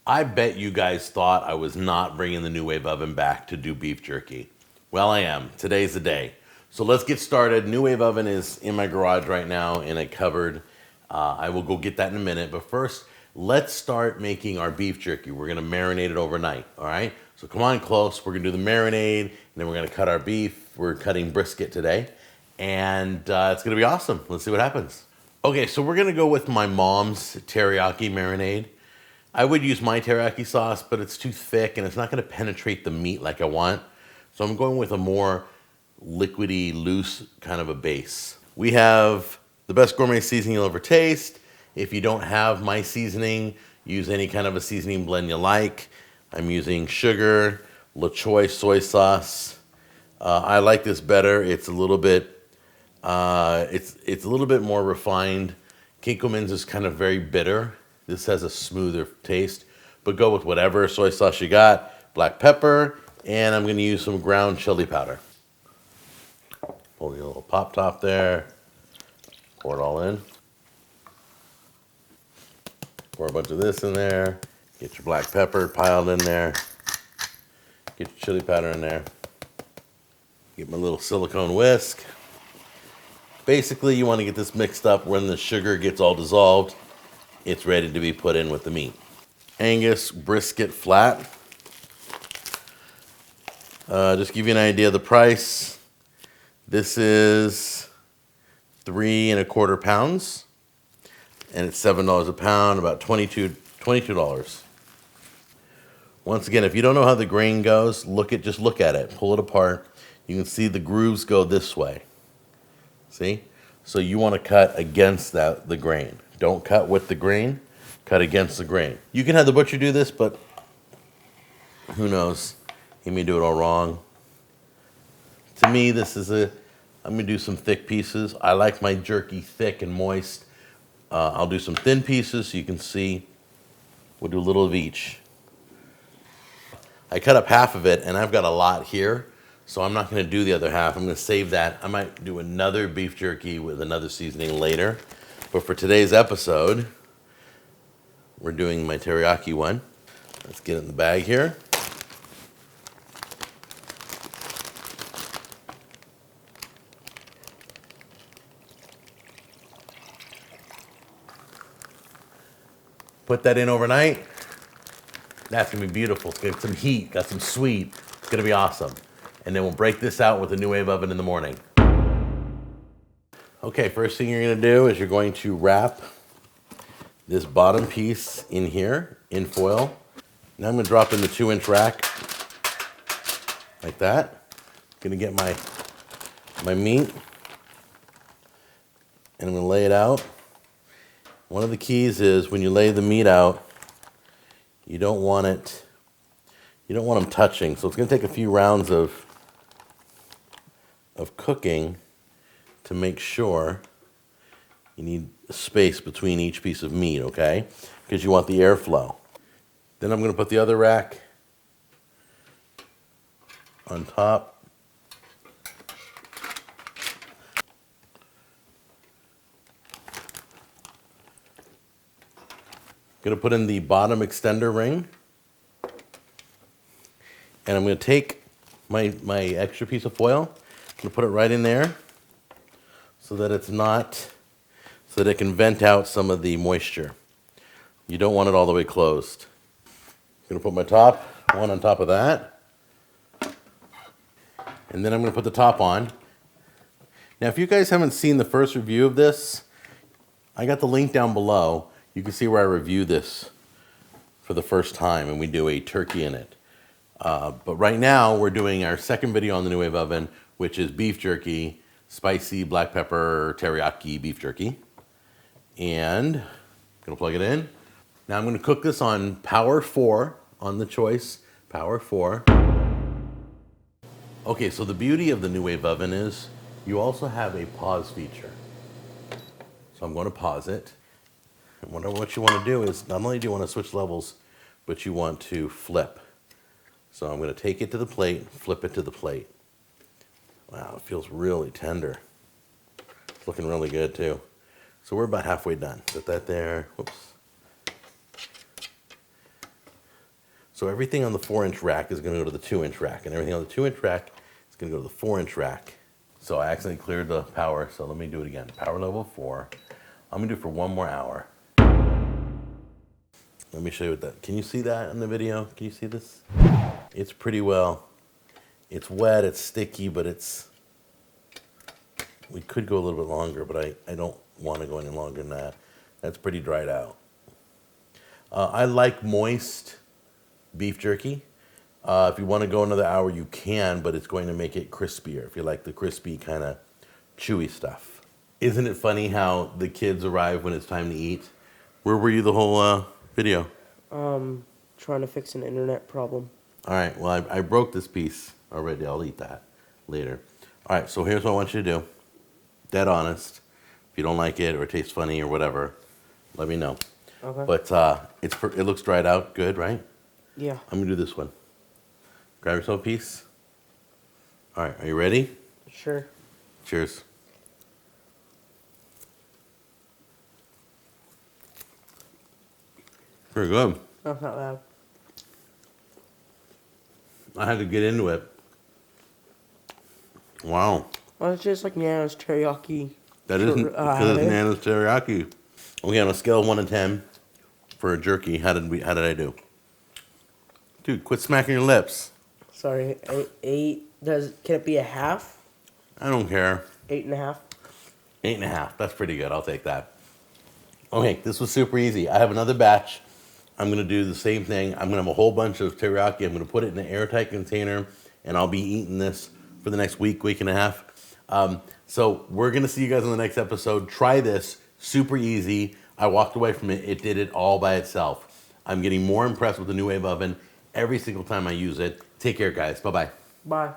I bet you guys thought I was not bringing the NuWave Oven back to do beef jerky. Well, I am. Today's the day. So let's get started. NuWave Oven is in my garage right now in a cupboard. I will go get that in a minute. But first, let's start making our beef jerky. We're going to marinate it overnight, all right? So come on close. We're going to do the marinade, and then we're going to cut our beef. We're cutting brisket today, and it's going to be awesome. Let's see what happens. Okay, so we're going to go with my mom's teriyaki marinade. I would use my teriyaki sauce, but it's too thick and it's not going to penetrate the meat like I want. So I'm going with a more liquidy, loose kind of a base. We have the best gourmet seasoning you'll ever taste. If you don't have my seasoning, use any kind of a seasoning blend you like. I'm using sugar, La Choy soy sauce. I like this better. It's a little bit, it's a little bit more refined. Kinkelman's is kind of very bitter. This has a smoother taste, but go with whatever soy sauce you got, black pepper, and I'm gonna use some ground chili powder. Pull the little pop top there, pour it all in. Pour a bunch of this in there, get your black pepper piled in there, get your chili powder in there, get my little silicone whisk. Basically, you wanna get this mixed up when the sugar gets all dissolved. It's ready to be put in with the meat. Angus brisket flat. Just give you an idea of the price. This is 3 1/4 pounds, and it's $7 a pound, about $22. Once again, if you don't know how the grain goes, just look at it, pull it apart. You can see the grooves go this way. See? So you want to cut against the grain. Don't cut with the grain, cut against the grain. You can have the butcher do this, but who knows? He may do it all wrong. To me, I'm gonna do some thick pieces. I like my jerky thick and moist. I'll do some thin pieces so you can see. We'll do a little of each. I cut up half of it, and I've got a lot here, so I'm not gonna do the other half. I'm gonna save that. I might do another beef jerky with another seasoning later. But for today's episode, we're doing my teriyaki one. Let's get it in the bag here. Put that in overnight. That's gonna be beautiful. It's got some heat, got some sweet. It's gonna be awesome. And then we'll break this out with the NuWave Oven in the morning. Okay, first thing you're gonna do is you're going to wrap this bottom piece in here, in foil. Now I'm gonna drop in the 2-inch rack, like that. Gonna get my meat, and I'm gonna lay it out. One of the keys is when you lay the meat out, you don't want them touching. So it's gonna take a few rounds of cooking to make sure. You need space between each piece of meat, okay? Because you want the airflow. Then I'm gonna put the other rack on top. Gonna put in the bottom extender ring. And I'm gonna take my extra piece of foil, I'm gonna put it right in there so that so that it can vent out some of the moisture. You don't want it all the way closed. I'm gonna put my top one on top of that. And then I'm gonna put the top on. Now, if you guys haven't seen the first review of this, I got the link down below. You can see where I review this for the first time and we do a turkey in it. But right now we're doing our second video on the NuWave Oven, which is beef jerky, spicy black pepper teriyaki beef jerky. And I'm gonna plug it in. Now I'm gonna cook this on power 4 on the choice, power 4. Okay, so the beauty of the NuWave Oven is you also have a pause feature. So I'm gonna pause it. And what you wanna do is, not only do you wanna switch levels, but you want to flip. So I'm gonna take it to the plate, flip it to the plate. Wow, it feels really tender. It's looking really good too. So we're about halfway done. Put that there, whoops. So everything on the 4-inch rack is going to go to the 2-inch rack, and everything on the 2-inch rack is going to go to the 4-inch rack. So I accidentally cleared the power, so let me do it again. Power level 4. I'm going to do it for 1 more hour. Let me show you what that, can you see that in the video? Can you see this? It's pretty well. It's wet, it's sticky, but we could go a little bit longer, but I don't want to go any longer than that. That's pretty dried out. I like moist beef jerky. If you want to go another hour, you can, but it's going to make it crispier if you like the crispy kind of chewy stuff. Isn't it funny how the kids arrive when it's time to eat? Where were you the whole video? Trying to fix an internet problem. All right, well, I broke this piece already. I'll eat that later. All right, so here's what I want you to do. Dead honest. If you don't like it or it tastes funny or whatever, let me know. Okay. But it looks dried out good, right? Yeah. I'm going to do this one. Grab yourself a piece. All right, are you ready? Sure. Cheers. Pretty good. That's not bad. I had to get into it. Wow. Well, it's just like Nana's teriyaki. That isn't because it's Nana's teriyaki. Okay, on a scale of 1 to 10 for a jerky, how did I do? Dude, quit smacking your lips. Sorry, 8. Can it be a half? I don't care. 8.5. 8.5. That's pretty good. I'll take that. Okay, this was super easy. I have another batch. I'm going to do the same thing. I'm going to have a whole bunch of teriyaki. I'm going to put it in an airtight container, and I'll be eating this for the next week and a half. So we're going to see you guys on the next episode. Try this. Super easy. I walked away from it. It did it all by itself. I'm getting more impressed with the NuWave Oven every single time I use it. Take care, guys. Bye-bye. Bye.